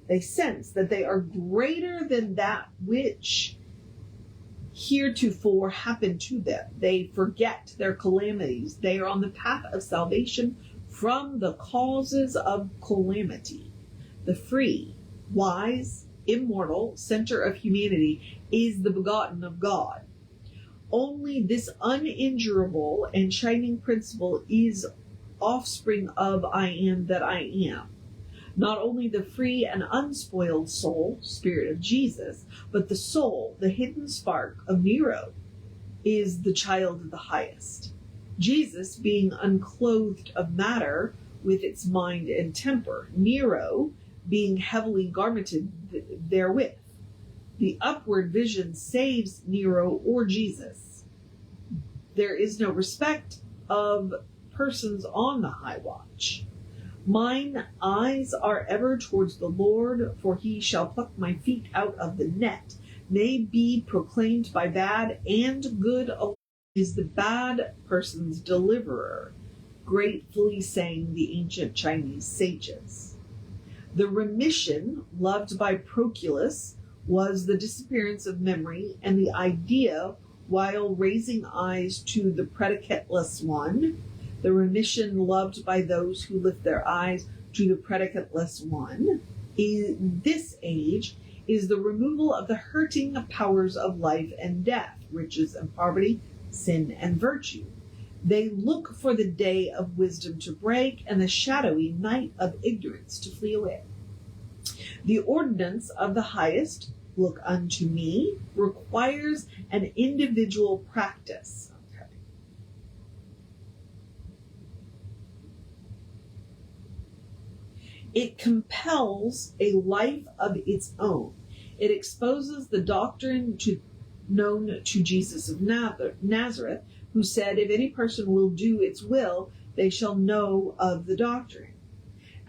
They sense that they are greater than that which heretofore happened to them. They forget their calamities. They are on the path of salvation from the causes of calamity. The free, wise, immortal center of humanity is the begotten of God. Only this uninjurable and shining principle is offspring of I am that I am. Not only the free and unspoiled soul, spirit of Jesus, but the soul, the hidden spark of Nero, is the child of the highest. Jesus being unclothed of matter with its mind and temper, Nero being heavily garmented therewith. The upward vision saves Nero or Jesus. There is no respect of persons on the high watch. Mine eyes are ever towards the Lord, for he shall pluck my feet out of the net. May be proclaimed by bad and good alike is the bad person's deliverer, gratefully sang the ancient Chinese sages. The remission, loved by Proclus, was the disappearance of memory and the idea while raising eyes to the predicateless one. The remission loved by those who lift their eyes to the predicateless one in this age is the removal of the hurting powers of life and death, riches and poverty, sin and virtue. They look for the day of wisdom to break and the shadowy night of ignorance to flee away. The ordinance of the highest, look unto me, requires an individual practice. Okay. It compels a life of its own. It exposes the doctrine known to Jesus of Nazareth, who said, if any person will do its will, they shall know of the doctrine.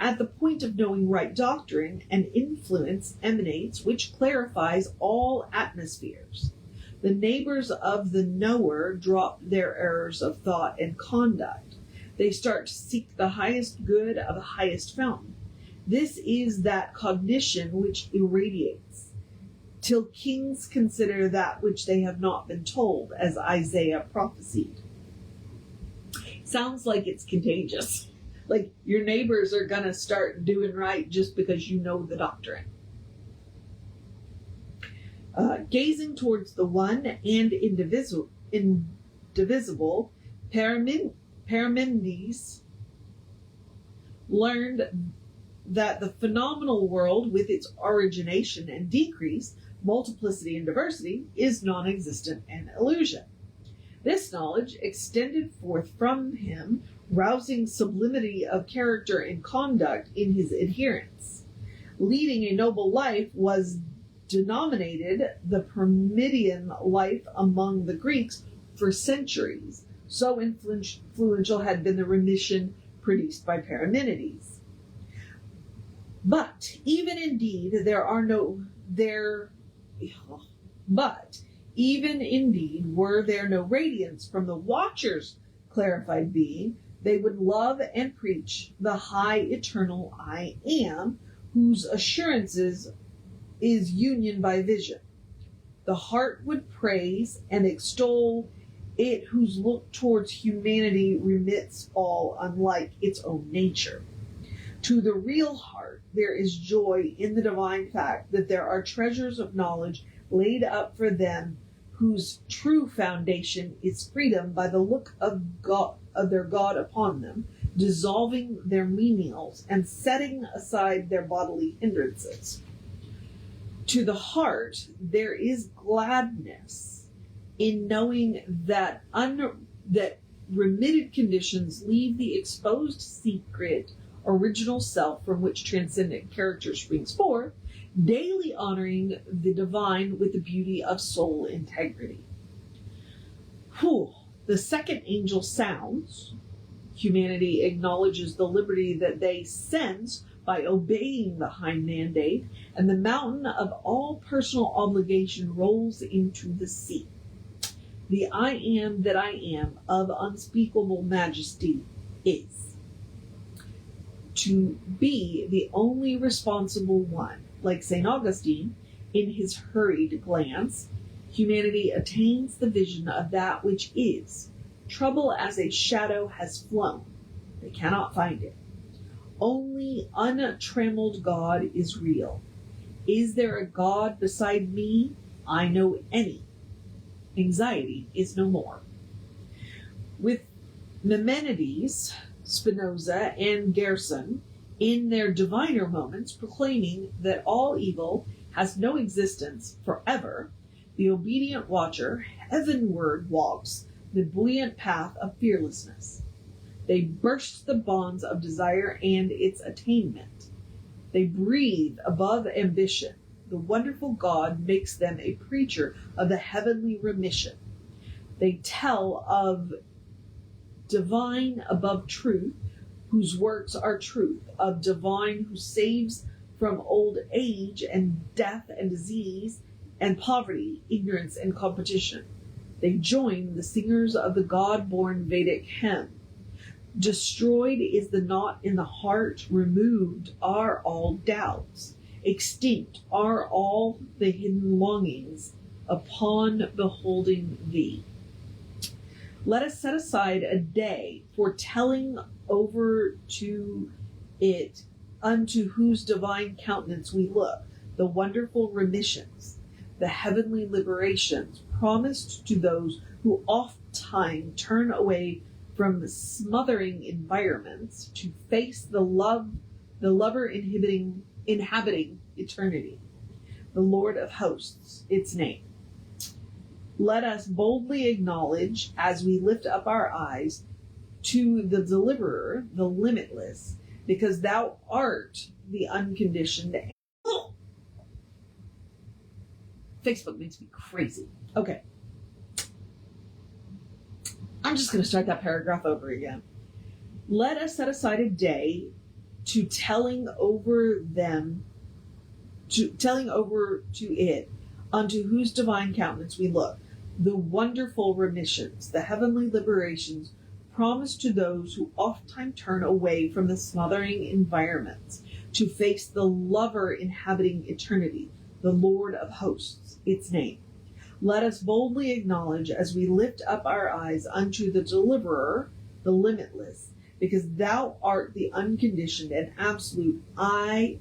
At the point of knowing right doctrine, an influence emanates which clarifies all atmospheres. The neighbors of the knower drop their errors of thought and conduct. They start to seek the highest good of the highest fountain. This is that cognition which irradiates, till kings consider that which they have not been told, as Isaiah prophesied. Sounds like it's contagious. Like your neighbors are going to start doing right just because you know the doctrine. Gazing towards the one and indivisible, Parmenides learned that the phenomenal world, with its origination and decrease, multiplicity and diversity, is non-existent and illusion. This knowledge extended forth from him, rousing sublimity of character and conduct in his adherents. Leading a noble life was denominated the Parmenidean life among the Greeks for centuries. So influential had been the remission produced by Parmenides. But even indeed were there no radiance from the watcher's clarified being, they would love and preach the high eternal I am, whose assurances is union by vision. The heart would praise and extol it whose look towards humanity remits all, unlike its own nature. To the real heart, there is joy in the divine fact that there are treasures of knowledge laid up for them whose true foundation is freedom by the look of their God upon them, dissolving their menials and setting aside their bodily hindrances. To the heart, there is gladness in knowing that remitted conditions leave the exposed secret original self from which transcendent character springs forth, daily honoring the divine with the beauty of soul integrity. The second angel sounds. Humanity acknowledges the liberty that they sense by obeying the high mandate, and the mountain of all personal obligation rolls into the sea. The I am that I am of unspeakable majesty is. To be the only responsible one, like St. Augustine, in his hurried glance, humanity attains the vision of that which is. Trouble as a shadow has flown. They cannot find it. Only untrammeled God is real. Is there a God beside me? I know any. Anxiety is no more. With Maimonides, Spinoza, and Gerson, in their diviner moments, proclaiming that all evil has no existence forever, the obedient watcher heavenward walks the buoyant path of fearlessness. They burst the bonds of desire and its attainment. They breathe above ambition. The wonderful God makes them a preacher of the heavenly remission. They tell of divine above truth, whose works are truth, of divine who saves from old age and death and disease and poverty, ignorance and competition. They join the singers of the God-born Vedic hymn. Destroyed is the knot in the heart, removed are all doubts, extinct are all the hidden longings upon beholding thee. Let us set aside a day for telling over to it unto whose divine countenance we look, the wonderful remissions, the heavenly liberations promised to those who oft-time turn away from smothering environments to face the lover inhabiting eternity, the Lord of hosts, its name. Let us boldly acknowledge, as we lift up our eyes, to the deliverer, the limitless, because thou art the unconditioned. Facebook makes me crazy. Okay. I'm just going to start that paragraph over again. Let us set aside a day to telling over to it, unto whose divine countenance we look, the wonderful remissions, the heavenly liberations promised to those who oft-time turn away from the smothering environments to face the lover inhabiting eternity, the Lord of hosts, its name. Let us boldly acknowledge as we lift up our eyes unto the deliverer, the limitless, because thou art the unconditioned and absolute. I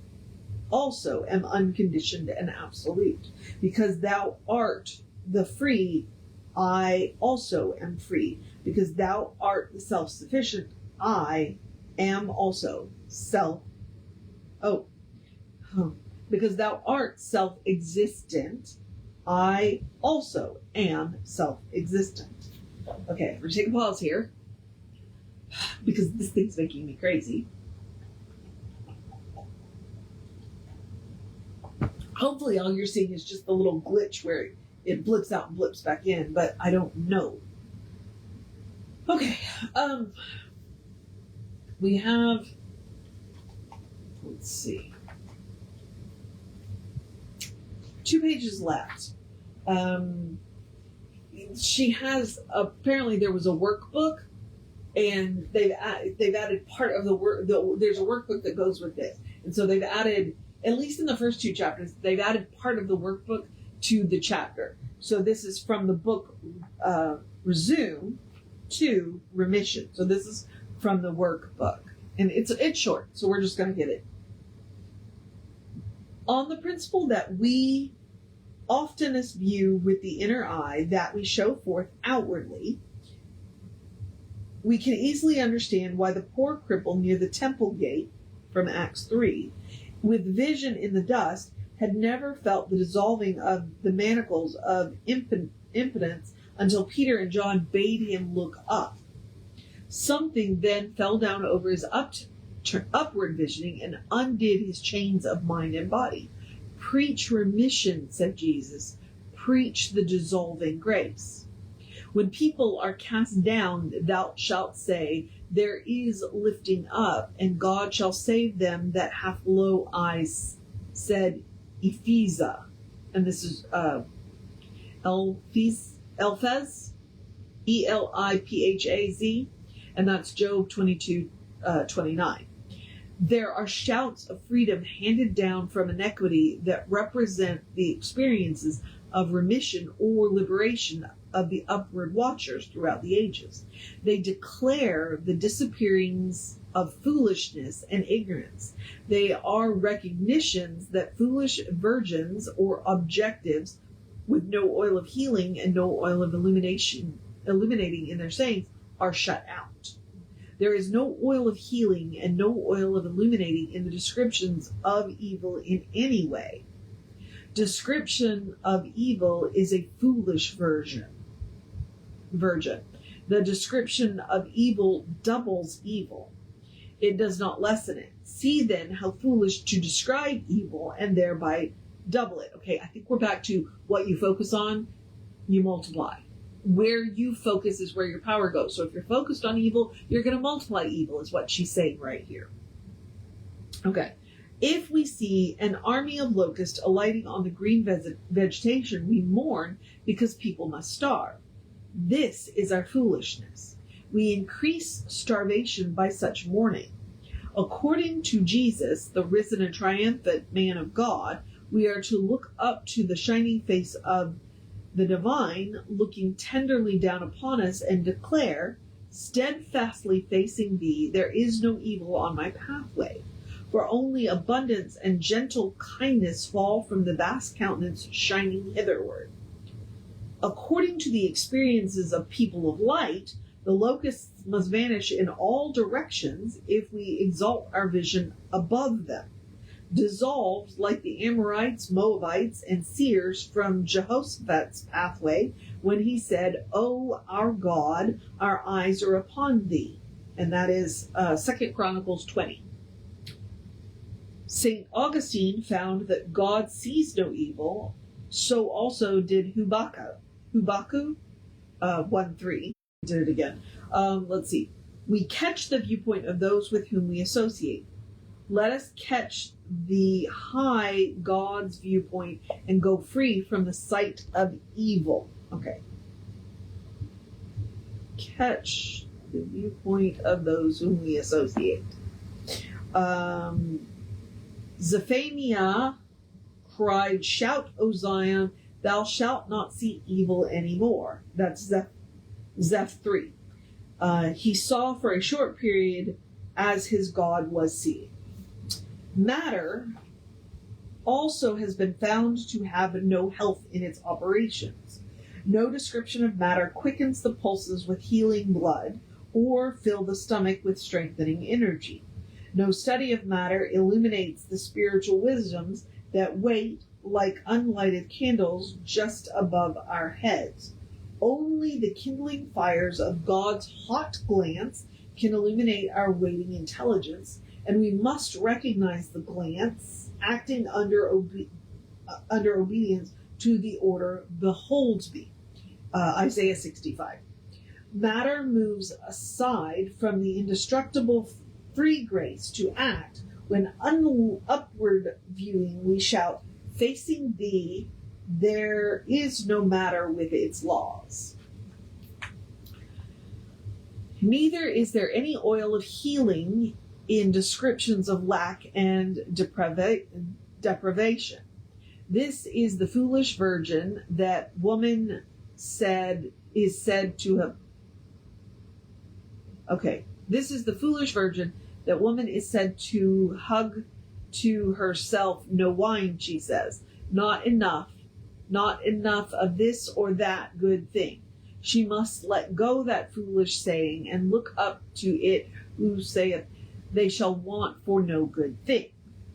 also am unconditioned and absolute. Because thou art the free, I also am free. Because thou art the self-sufficient, I am also because thou art self-existent, I also am self-existent. Okay, we're going to take a pause here, because this thing's making me crazy. Hopefully all you're seeing is just the little glitch where it blips out and blips back in, but I don't know. Okay, we have, let's see, 2 pages left. She has, apparently there was a workbook, and they've added part of the work. There's a workbook that goes with this, and so they've added, at least in the first 2 chapters, they've added part of the workbook to the chapter. So this is from the book Resume to Remission. So this is from the workbook, and it's short, so we're just going to hit it. On the principle that we oftenest view with the inner eye that we show forth outwardly, we can easily understand why the poor cripple near the temple gate from Acts 3, with vision in the dust, had never felt the dissolving of the manacles of impotence until Peter and John bade him look up. Something then fell down over his upward visioning and undid his chains of mind and body. Preach remission, said Jesus. Preach the dissolving grace. When people are cast down, thou shalt say, there is lifting up, and God shall save them that have low eyes, said Ephes. And this is Eliphaz, Eliphaz, and that's Job 22:29. There are shouts of freedom handed down from inequity that represent the experiences of remission or liberation of the upward watchers throughout the ages. They declare the disappearings of foolishness and ignorance. They are recognitions that foolish virgins or objectives with no oil of healing and no oil of illuminating in their sayings are shut out. There is no oil of healing and no oil of illuminating in the descriptions of evil in any way. Description of evil is a foolish virgin. The description of evil doubles evil. It does not lessen it. See then how foolish to describe evil and thereby double it. Okay, I think we're back to what you focus on, you multiply. Where you focus is where your power goes. So if you're focused on evil, you're going to multiply evil, is what she's saying right here. Okay. If we see an army of locusts alighting on the green vegetation, we mourn because people must starve. This is our foolishness. We increase starvation by such mourning. According to Jesus, the risen and triumphant man of God, we are to look up to the shining face of the divine, looking tenderly down upon us, and declare, steadfastly facing thee, there is no evil on my pathway, for only abundance and gentle kindness fall from the vast countenance shining hitherward. According to the experiences of people of light, the locusts must vanish in all directions if we exalt our vision above them. Dissolved like the Amorites, Moabites, and seers from Jehoshaphat's pathway when he said, O our God, our eyes are upon thee. And that is 2 Chronicles 20. St. Augustine found that God sees no evil, so also did Habakkuk 1:3. Did it again. Let's see. We catch the viewpoint of those with whom we associate. Let us catch the high God's viewpoint and go free from the sight of evil. Okay. Catch the viewpoint of those whom we associate. Zephaniah cried, "Shout, O Zion, thou shalt not see evil anymore." That's Zeph 3. He saw for a short period as his God was seeing. Matter also has been found to have no health in its operations. No description of matter quickens the pulses with healing blood or fill the stomach with strengthening energy. No study of matter illuminates the spiritual wisdoms that wait like unlighted candles just above our heads. Only the kindling fires of God's hot glance can illuminate our waiting intelligence, and we must recognize the glance acting under obedience to the order, "Behold me." Isaiah 65. Matter moves aside from the indestructible free grace to act when upward viewing we shout, "Facing thee, there is no matter with its laws." Neither is there any oil of healing in descriptions of lack and deprivation. This is the foolish virgin that woman is said to have. Okay, this is the foolish virgin that woman is said to hug to herself no wine, she says. Not enough of this or that good thing. She must let go that foolish saying and look up to it who saith, "They shall want for no good thing."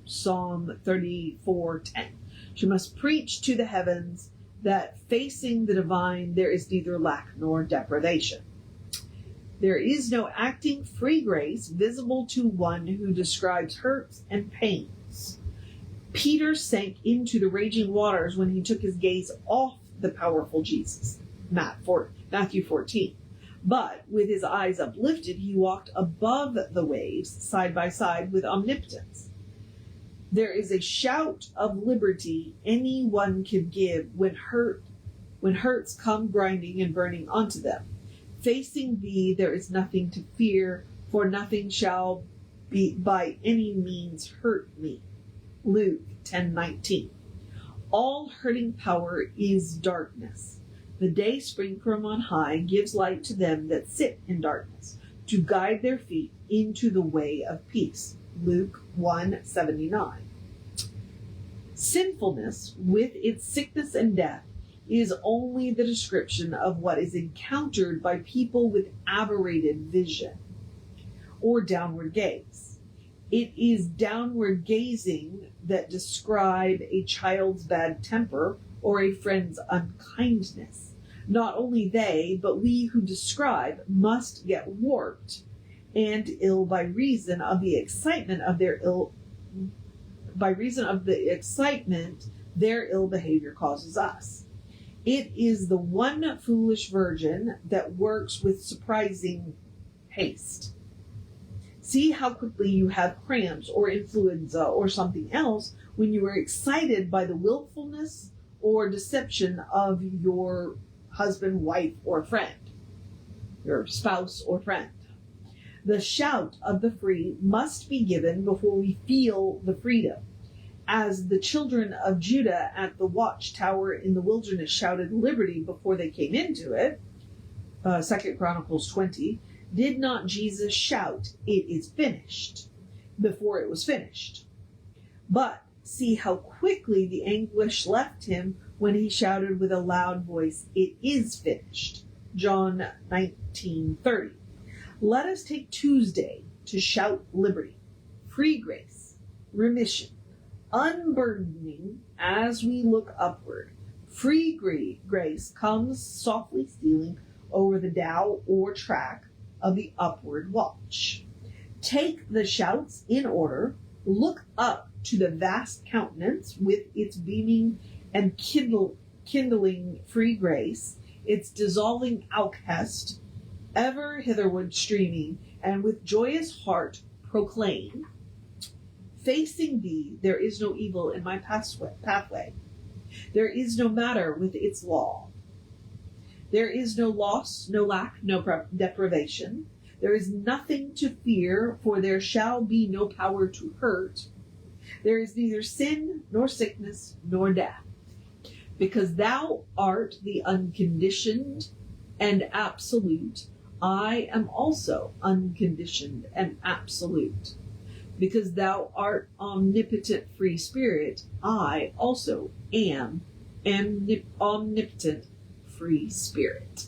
Psalm 34:10. She must preach to the heavens that facing the divine there is neither lack nor deprivation. There is no acting free grace visible to one who describes hurts and pains. Peter sank into the raging waters when he took his gaze off the powerful Jesus. Matthew 14. But with his eyes uplifted, he walked above the waves, side by side with omnipotence. There is a shout of liberty anyone can give when hurts come grinding and burning onto them. Facing thee, there is nothing to fear, for nothing shall be by any means hurt me. Luke 10:19. All hurting power is darkness. The day spring from on high gives light to them that sit in darkness, to guide their feet into the way of peace. Luke 1:79. Sinfulness, with its sickness and death, is only the description of what is encountered by people with aberrated vision or downward gaze. It is downward gazing that describe a child's bad temper or a friend's unkindness. Not only they, but we who describe must get warped and ill by reason of the excitement their ill behavior causes us. It is the one foolish virgin that works with surprising haste. See how quickly you have cramps or influenza or something else when you are excited by the willfulness or deception of your husband, wife, or friend, your spouse or friend. The shout of the free must be given before we feel the freedom. As the children of Judah at the watchtower in the wilderness shouted liberty before they came into it, 2 Chronicles 20, did not Jesus shout, "It is finished," before it was finished? But see how quickly the anguish left him when he shouted with a loud voice, "It is finished." John 19:30. Let us take Tuesday to shout liberty, free grace, remission, unburdening as we look upward. Free grace comes softly stealing over the Tao or track of the upward watch. Take the shouts in order, look up to the vast countenance with its beaming and kindling free grace, its dissolving alcest, ever hitherward streaming, and with joyous heart proclaim, Facing thee, there is no evil in my pathway. There is no matter with its law. There is no loss, no lack, no deprivation. There is nothing to fear, for there shall be no power to hurt. There is neither sin, nor sickness, nor death. Because thou art the unconditioned and absolute, I am also unconditioned and absolute. Because thou art omnipotent free spirit, I also am omnipotent free spirit.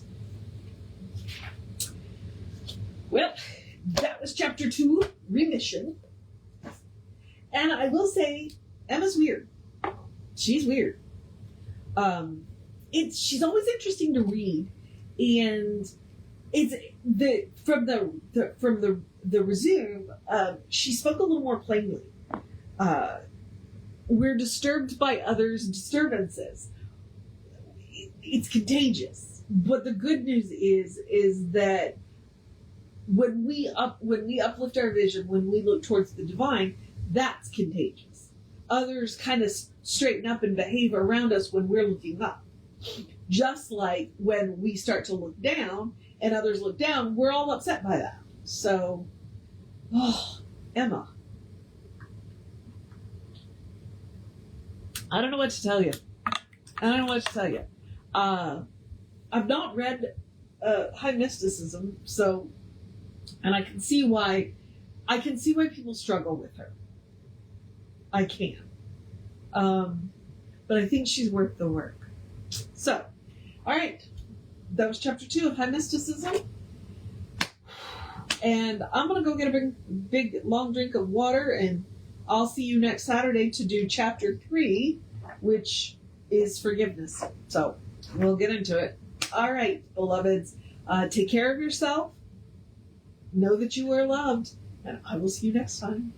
Well, that was chapter 2, Remission. And I will say, Emma's weird. She's weird. She's always interesting to read, and it's from the resume. She spoke a little more plainly. We're disturbed by others' disturbances. It's contagious. But the good news is that when we uplift our vision, when we look towards the divine, that's contagious. Others kind of straighten up and behave around us when we're looking up. Just like when we start to look down and others look down, we're all upset by that. So, Emma. I don't know what to tell you. I've not read High Mysticism, so, and I can see why people struggle with her. I can. But I think she's worth the work. So, all right. That was chapter 2 of High Mysticism. And I'm going to go get a big, long drink of water, and I'll see you next Saturday to do chapter 3, which is forgiveness. So, we'll get into it. All right, beloveds. Take care of yourself. Know that you are loved. And I will see you next time.